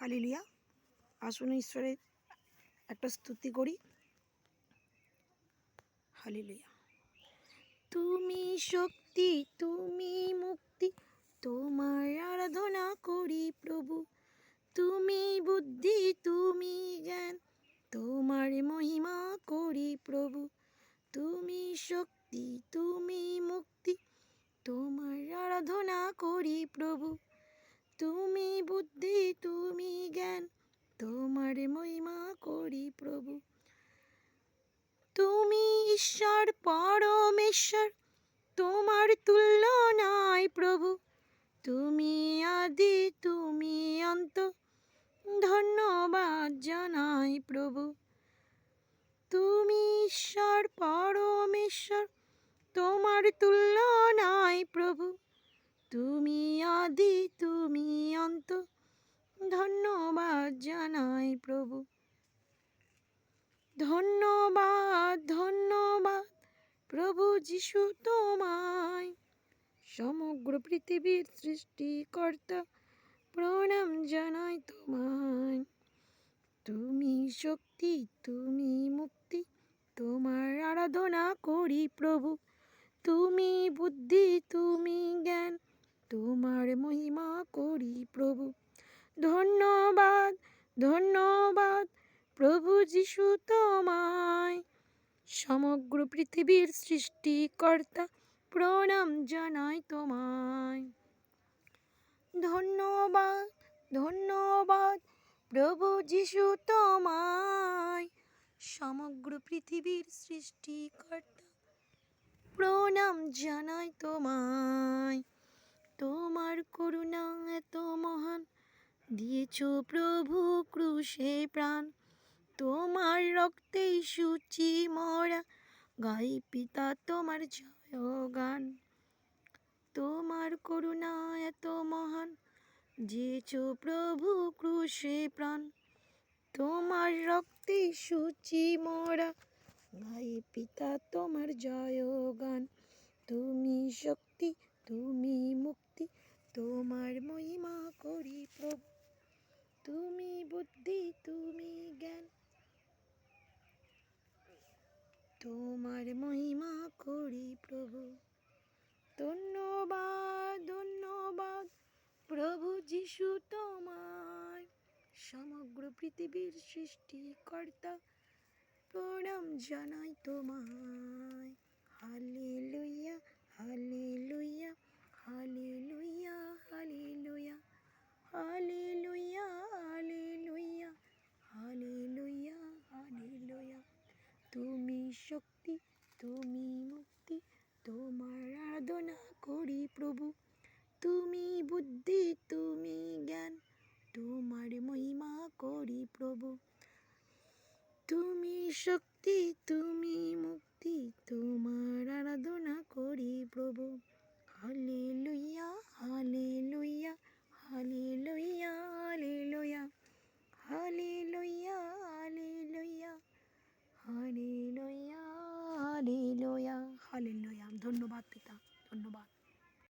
Hallelujah. আসুন ঈশ্বরের একটা স্তুতি করি। হালেলুয়া। তুমি শক্তি, তুমি মুক্তি, তোমার আরাধনা করি প্রভু। তুমি বুদ্ধি, তুমি জ্ঞান, তোমার মহিমা করি প্রভু। তুমি শক্তি, তুমি মুক্তি, তোমার আরাধনা করি প্রভু। তুমি বুদ্ধি, তুমি জ্ঞান, তোমার মহিমা করি প্রভু। তুমি ঈশ্বর পরমেশ্বর, তোমার তুল্য নাই প্রভু। তুমি আদি, তুমি অন্ত, ধন্যবাদ জানাই প্রভু। তুমি ঈশ্বর পরমেশ্বর, তোমার তুল্য নাই প্রভু। তুমি আদি, তুমি অন্ত, ধন্যবাদ জানাই প্রভু। ধন্যবাদ ধন্যবাদ প্রভু যিশু তোমায়, সমগ্র পৃথিবীর সৃষ্টিকর্তা, প্রণাম জানাই তোমায়। তুমি শক্তি, তুমি মুক্তি, তোমার আরাধনা করি প্রভু। তুমি বুদ্ধি, তুমি জ্ঞান, তোমার মহিমা করি প্রভু। ধন্যবাদ ধন্যবাদ প্রভু যিশু তোমায়, সমগ্র পৃথিবীর সৃষ্টিকর্তা, প্রণাম জানাই তোমায়। ধন্যবাদ ধন্যবাদ প্রভু যিশু তোমায়, সমগ্র পৃথিবীর সৃষ্টিকর্তা, প্রণাম জানাই তোমায়। তোমার করুণা এত মহান, দিয়েছ প্রভু ক্রুশে প্রাণ। তোমার রক্তেই সূচি মোরা, গাই পিতা তোমার জয়গান। তোমার করুণা এত মহান, দিয়েছ প্রভু ক্রুশে প্রাণ। তোমার রক্তেই সূচি মোরা, গাই পিতা তোমার জয়গান। তুমি শক্তি, তুমি মুক্তি, তোমার মহিমা করি প্রভু। তুমি বুদ্ধি, তুমি জ্ঞান, তোমার মহিমা করি প্রভু। ধন্যবাদ ধন্যবাদ প্রভু যিশু তোমায়, সমগ্র পৃথিবীর সৃষ্টিকর্তা, প্রণাম জানাই তোমায়। Hallelujah hallelujah hallelujah hallelujah hallelujah hallelujah hallelujah hallelujah. তুমি শক্তি, তুমি মুক্তি, তোমার আরাধনা করি প্রভু। তুমি বুদ্ধি, তুমি জ্ঞান, তোমার মহিমা করি প্রভু। তুমি শক্তি, তুমি মুক্তি, তোমার আরাধনা করি প্রভু। Hallelujah hallelujah hallelujah hallelujah.